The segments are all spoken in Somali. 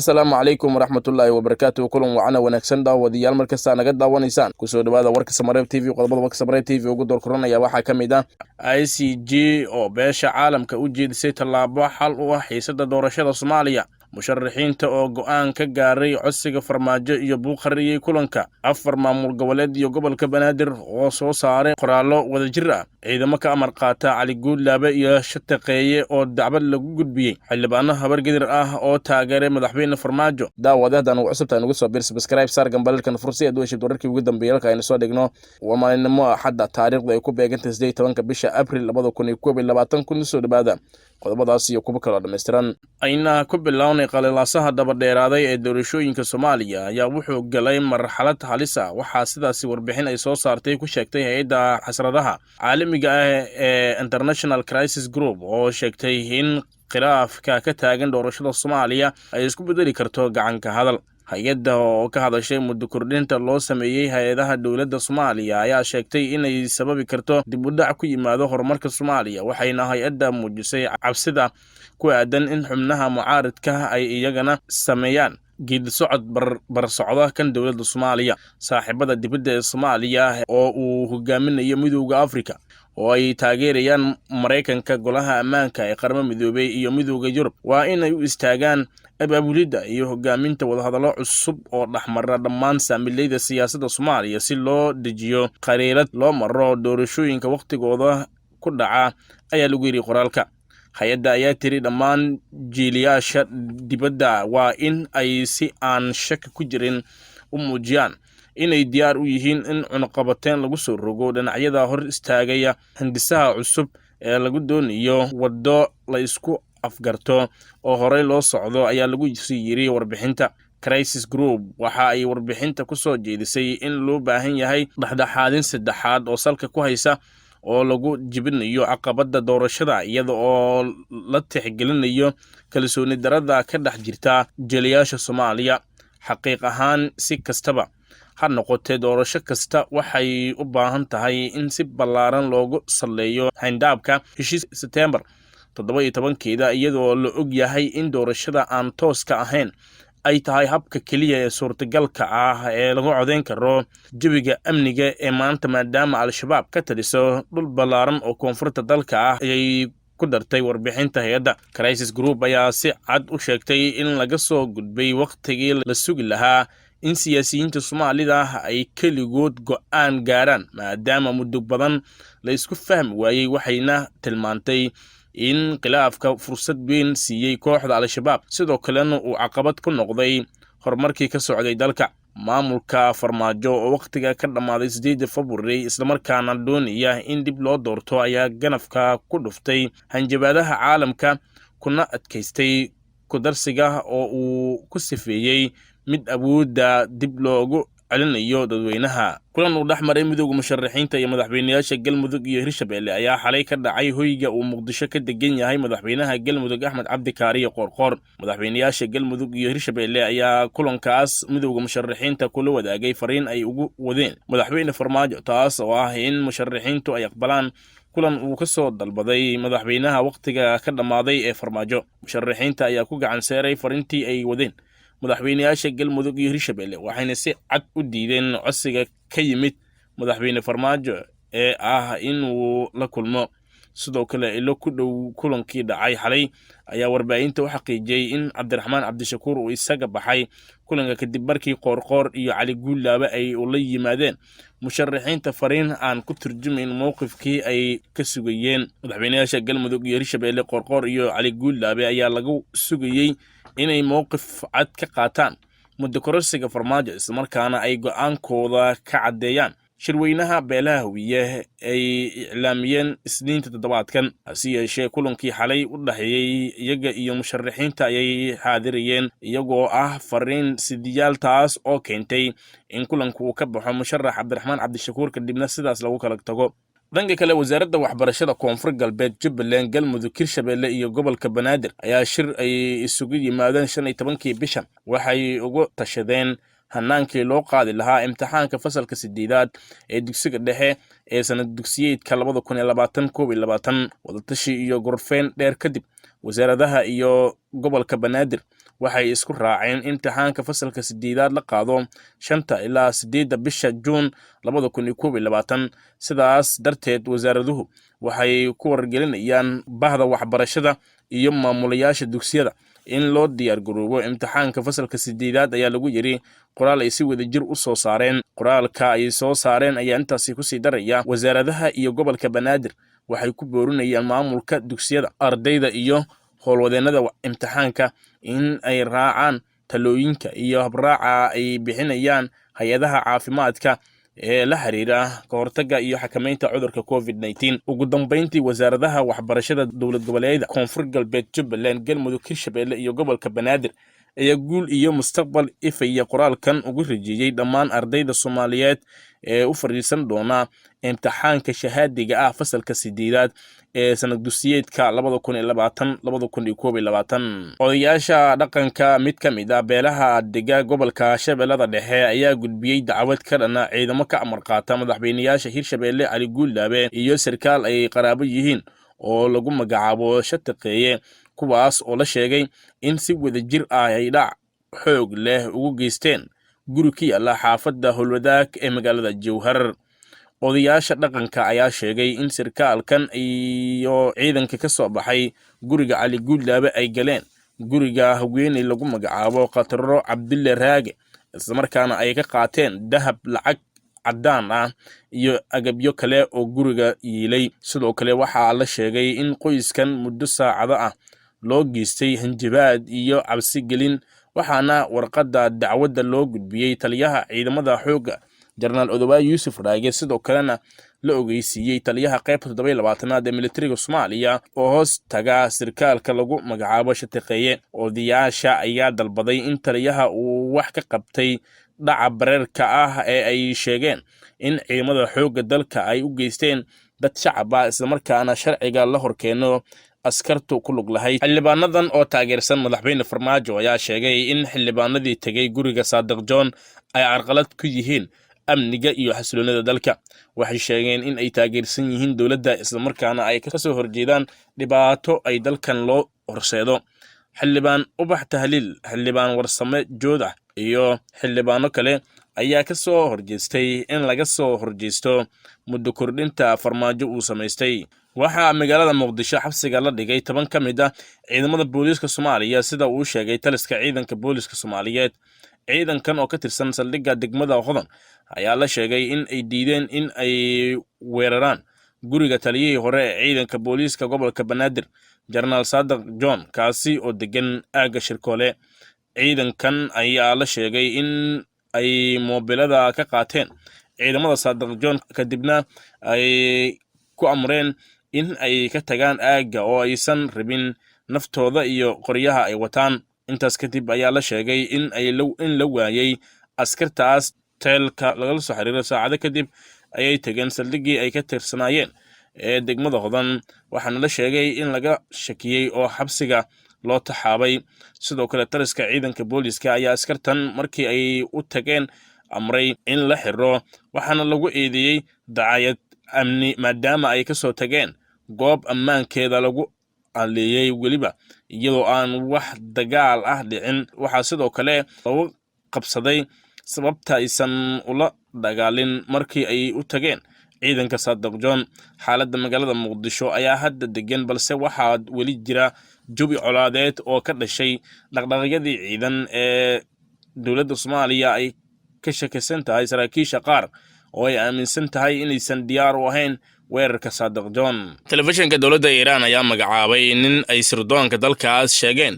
Asalaamu calaykum waraxmatullaahi wabarakaatuh. Kulan wacan wanaagsan daawadayaal markasta naga daawanaysaan kusoo dhawaada warka Samareeb TV. qodobada warka Samareeb TV ugu doorkoranaya waxaa ka mid ah ICJ oo beesha caalamka u jeedisay tallaabo xal u ah xiisada doorashada Soomaaliya. musharaxiinta oo go'aan ka gaaray codsiga farmaajo iyo buuqariyay kulanka. afar maamul goboleed iyo gobolka Banaadir oo soo saaray qoraallo wadajir ah. ciidamo ka amar qaata Cali Guudlaabe iyo Shataqeeye oo dacwad lagu gudbiyay. xildhibaano habargedir ah oo taageeray madaxweyne farmaajo. daawadadan ugu cusubtaan ugu soo bir subscribe saar gambalkan fursi aad u heshid wararkii ugu dambeeyay aynu soo dhigno. waa maalinimo Axad taariikhda ay ku beegantahay 18 bisha April 2021 kun soo dhawaada qodobadaas iyo kuwa kale dhameystiran. ayna ku bilownay qalalaasaha dabadheeraaday ee doorashooyinka Soomaaliya ayaa wuxuu galay marxalad halis ah. waxaa sidaasi warbixin ay soo saartay ku sheegtay hay'adda xasradaha caalamiga ah ee International Crisis Group oo sheegtay in khilaafka ka taagan doorashada Soomaaliya ay isku bedeli karto gacan ka hadal. hay-adda oo ka hadashay muddo kordhinta loo sameeyay hay'adaha dowladda Soomaaliya ayaa sheegtay inay sababi karto dib u dhac ku yimaado horumarka Soomaaliya, waxayna hay-adda muujisay cabsida ku aadan in xubnaha mucaaradka ay iyagana sameeyaan geedi socod bar socda kan dowladda Soomaaliya. saaxiibada dibadda ee Soomaaliya oo uu hogaaminayo Midowga Afrika oo ay taageerayaan Mareykanka, Golaha Ammaanka ee Qaramada Midoobay iyo Midowga Yurub waa inay u istaagaan abaabulidda iyo hogaaminta wadahadallo cusub oo dhexmara dhammaan saamilayda siyaasadda Soomaaliya si loo dejiyo khariirad loo maro doorashooyinka waqtigooda ku dhaca, ayaa lagu yiri qoraalka. hay-adda ayaa tiri dhammaan jiilayaasha dibadda waa in ay si aan shaki ku jirin u muujiyaan inay diyaar u yihiin in cunaqabateen lagu soo rogo dhinacyada hor istaagaya hindisaha cusub ee lagu doonayo waddo la isku afgarto oo horey loo socdo, ayaa lagu sii yiri warbixinta. Crisis Group waxa ay warbixinta ku soo jeedisay in loo baahan yahay dhexdhexaadin saddexaad oo salka ku haysa oo lagu jibinayo caqabada doorashada iyada oo la tixgelinayo kalsooni darada ka dhex jirta jiilayaasha Soomaaliya. xaqiiq ahaan si kastaba ha noqotee doorasho kasta waxay u baahan tahay in si ballaaran loogu saleeyo handaabka heshiis September 17keeda, iyadoo la og yahay in doorashada aan tooska ahayn ay tahay habka keliya ee suurtagalka ah ee lagu codeyn karo jawiga amniga ee maanta, maadaama Al-Shabaab ka taliso dhul ballaaran oo koonfurta dalka ah ayay ku dartay warbixinta hay-adda. Crisis Group ayaa si cad u sheegtay in laga soo gudbay waqtigii la sugi lahaa in siyaasiyiinta Soomaalida ay keligood go'aan gaaraan maadaama muddo badan la isku fahmi waayey, waxayna tilmaantay in khilaafka fursad weyn siiyey kooxda Al-Shabaab, sidoo kalena uu caqabad ku noqday horumarkii ka socday dalka. maamulka farmaajo oo waqtiga ka dhammaaday 8 February islamarkaana doonaya in dib loo doorto ayaa ganafka ku dhuftay hanjabaadaha caalamka kuna adkaystay ku darsiga oo uu ku sifeeyey mid awoodda dib loogu celinayo dadweynaha. kulan uu dhexmaray midowga musharaxiinta iyo madaxweynayaasha Galmudug iyo Hirshabelle ayaa xalay ka dhacay hoyga uu Muqdisho ka degan yahay madaxweynaha Galmudug Axmed Cabdi Kaariye Qoorqoor. madaxweynayaasha Galmudug iyo Hirshabelle ayaa kulankaas midowga musharaxiinta kula wadaagay fariin ay ugu wadeen madaxweyne farmaajo, taas oo ah in musharaxiintu ay aqbalaan kulan uu ka soo dalbaday madaxweynaha waqtiga ka dhammaaday ee farmaajo. musharaxiinta ayaa ku gacan saaray fariintii ay wadeen madaxweynayaasha Galmudug iyo Hirshabelle, waxayna si cad u diideen codsiga ka yimid madaxweyne farmaajo ee ah inuu la kulmo. sidoo kale ilo ku dhow kulankii dhacay xalay ayaa warbaahinta u xaqiijiyay in Cabdiraxmaan Cabdishakuur uu isaga baxay kulanka kadib markii Qoorqoor iyo Cali Guudlaabe ay u la yimaadeen musharaxiinta fariin aan ku turjumayn mowqifkii ay ka sugayeen. madaxweynayaasha Galmudug iyo Hirshabelle Qoorqoor iyo Cali Guudlaabe ayaa lagu sugayay inay mowqif cad ka qaataan muddo kororsiga farmaajo, islamarkaana ay go'aankooda ka caddeeyaan shirweynaha beelaha Hawiye ay iclaamiyeen Isniinta toddobaadkan. hase yeeshee kulankii xalay u dhaxeeyay iyaga iyo musharaxiinta ayay xaadirayeen iyagoo ah fariin sidiyaal, taas oo keentay in kulanku uu ka baxo musharax Cabdiraxmaan Cabdishakuur kadibna sidaas lagu kala tago. dhanka kale wasaaradda waxbarashada Koonfur Galbeed, Jubbaland, Galmudug, Hirshabelle iyo gobolka Banaadir ayaa shir ay isugu yimaadeen 15kii bishan waxay ugu tashadeen hanaankii loo qaadi lahaa imtixaanka fasalka 8aad ee dugsiga dhexe ee sanad dugsiyeedka 2020-2021. wadatashi iyo gorfeen dheer kadib wasaaradaha iyo gobolka Banaadir waxay isku raaceen in imtixaanka fasalka 8aad la qaado 5 ilaa 8 bisha Juun 2021. sidaas darteed wasaaraduhu waxay ku wargelinayaan bahda waxbarashada iyo maamulayaasha dugsiyada in loo diyaar garoobo imtixaanka fasalka 8aad ayaa lagu yiri qoraal ay si wadajir u soo saareen. qoraalka ay soo saareen ayaa intaasi ku sii daraya wasaaradaha iyo gobolka Banaadir waxay ku boorinayaan maamulka dugsiyada, ardayda iyo howlwadeennada imtixaanka in ay raacaan talooyinka iyo habraaca ay bixinayaan hay'adaha caafimaadka ee la xiriira ka hortagga iyo xakamaynta cudurka COVID-19. ugu dambeyntii wasaaradaha waxbarashada dowlad goboleedyada Koonfur Galbeed, Jubbaland, Galmudug, Hirshabelle iyo gobolka Banaadir ayaa guul iyo mustaqbal ifaya qoraalkan ugu rajeeyay dhammaan ardayda Soomaaliyeed ee u fariisan doona imtixaanka shahaadiga ah fasalka 8aad ee sanad dugsiyeedka 2020-2021. odayaasha dhaqanka mid ka mid ah beelaha dega gobolka Shabeellada Dhexe ayaa gudbiyay dacwad ka dhana ciidamo ka amar qaata madaxweynayaasha Hirshabelle Ali Guulaabe iyo sarkaal ay qaraabo yihiin oo lagu magacaabo Shataqeeye, kuwaas oo la sheegay in si wadajir ah ay dhac xoog leh ugu geysteen guri ku yaala xaafadda Howlwadaag ee magaalada Jowhar. odayaasha dhaqanka ayaa sheegay in sarkaalkan iyo ciidanka ka soo baxay guriga Ali Guulaabe ay galeen guriga haweeney lagu magacaabo Khataro Cabdulle Raage, isla markaana ay ka qaateen dahab, lacag caddaan ah iyo agabyo kale oo guriga yiilay. sidoo kale waxaa la sheegay in qoyskan muddo saacado ah loo geystay hanjabaad iyo cabsi gelin, waxaana warqadda dacwadda loo gudbiyey taliyaha ciidamada xoogga Jenaraal Odawaye Yuusuf Raage, sidoo kalena la ogeysiiyey taliyaha qaybta 27aad ee militariga Soomaaliya oo hoos taga sarkaalka lagu magacaabo Shataqeeye. odayaasha ayaa dalbaday in taliyaha uu wax ka qabtay dhaca bareerka ah ee ay sheegeen in ciidamada xoogga dalka ay u geysteen dad shacab ah, isla markaana sharciga la horkeeno askartu ku lug lahayd. xildhibaanadan oo taageersan madaxweyne Farmaajo ayaa sheegay in xildhibaanadii tegay guriga Saadiq John ay carqalad ku yihiin amniga iyo xasiloonida dalka. waxay sheegeen in ay taageersan yihiin dowladda, isla markaana ay ka soo horjeedaan dhibaato ay dalkan loo horseedo. xildhibaan Ubax Tahliil, xildhibaan Warsame Joodax iyo xildhibaano kale ayaa ka soo horjeestay in laga soo horjeesto muddo kordhinta Farmaajo uu samaystay. waxaa magaalada Muqdisho xabsiga la dhigay 10 ka mid ah ciidamada booliiska Soomaaliya, sida uu sheegay taliska ciidanka booliiska Soomaaliyeed. ciidankan oo ka tirsan saldhigga degmada Hodan ayaa la sheegay in ay diideen in ay weeraraan guriga taliyihii hore ee ciidanka booliiska gobolka Banaadir, Jenaraal Saadiq John, kaasi oo degan aagga Shirkoole. ciidankan ayaa la sheegay in ay moobilada ka qaateen ciidamada Saadiq John, kadibna ay ku amreen in ay ka tagaan aagga oo aysan rabin naftooda iyo qoryaha ay wataan. intaas kadib ayaa la sheegay in la waayay askartaas. teelka lagala soo xiriiro saacado kadib ayay tageen saldhiggii ay ka tirsanaayeen ee degmada Hodan, waxaana la sheegay in laga shakiyey oo xabsiga loo taxaabay. sidoo kale taliska ciidanka booliiska ayaa askartan markii ay u tageen amray in la xiro, waxaana lagu eedeeyey dacayad amni maadaama ay ka soo tageen goob ammaankeeda lagu aleeyay weliba iyadoo aan wax dagaal ah dhicin. waxaa sidoo kale lagu qabsaday sababta aysan ula dagaalin markii ay u tageen ciidanka Saadiq John. xaaladda magaalada Muqdisho ayaa hadda degan, balse waxaa weli jira jawi colaadeed oo ka dhashay dhaqdhaqaaqyadii ciidan ee dowladda Soomaaliya ay ka shakaysan tahay saraakiisha qaar oo ay aaminsan tahay inaysan diyaar u ahayn weerarka Saadiq John. telefishinka dowladda Iiraan ayaa magacaabay nin ay sirdoonka dalkaas sheegeen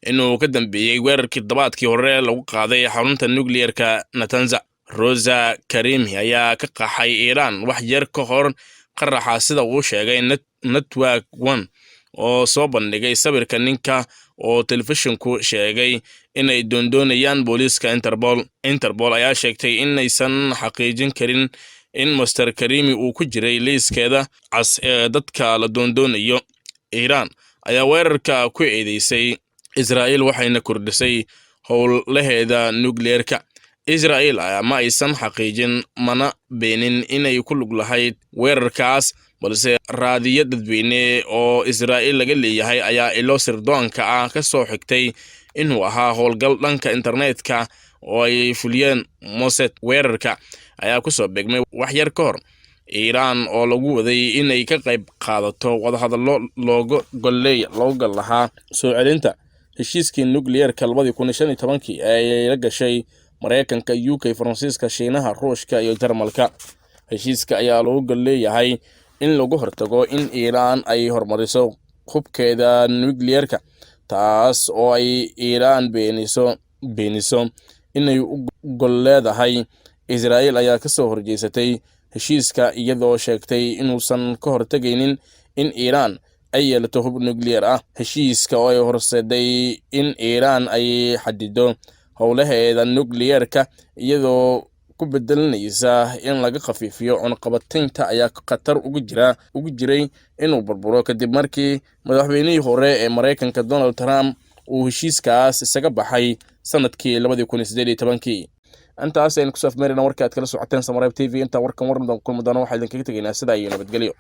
inuu ka dambeeyay weerarkii todobaadkii hore lagu qaaday xarunta nukliyeerka Natanz. Roza Karimi ayaa ka qaxay Iiraan wax yar ka hor qaraxa, sida uu sheegay Network One oo soo bandhigay sawirka ninka oo telefishinku sheegay inay doondoonayaan booliiska Interpol ayaa sheegtay inaysan xaqiijin karin in Mr. Karimi uu ku jiray liiskeeda cas ee dadka la doondoonayo. Iiraan ayaa weerarka ku eedeysay Israa'iil waxayna kordhisay howlaheeda nukliyeerka. Israa'iil ma aysan xaqiijin mana beenin inay ku lug lahayd weerarkaas, balse raadiyo dadweyne oo Israa'iil laga leeyahay ayaa ilo sirdoonka ah ka soo xigtay inuu ahaa howlgal dhanka internetka oo ay fuliyeen Mossad. Weerarka ayaa ku soo beegmay wax yar ka hor Iiraan oo lagu waday inay ka qayb qaadato wadahadallo looga gol lahaa soo celinta heshiiskii nukliyeerka 2015 ee ay la gashay Mareykanka, UK, Faransiiska, Shiinaha, Ruushka iyo Jarmalka. Heshiiska ayaa looga gol leeyahay in lagu hortago in Iiraan ay hormariso hubkeeda nukliyeerka, taas oo ay Iiraan beeniso inay u gol leedahay. Israa'iil ayaa ka soo horjeesatay heshiiska iyadoo sheegtay inuusan ka hortagaynin in Iiraan ay yeelato hub nukliyeer ah. Heshiiska oo ay horseeday in Iiraan ay xadido howlaheeda nukliyeerka iyadoo ku bedelanaysa in laga khafiifiyo cunaqabataynta ayaa khatar ugu jiray inuu burburo kadib markii madaxweynihii hore ee Mareykanka Donald Trump uu heshiiskaas isaga baxay sanadkii 2018. intaas ayaan ku soo afmeerina warka aad kala socoteen Samareeb TV. inta warkan waran kulma doona waxaa idinkaga tegaynaa sida ay nabadgelyo.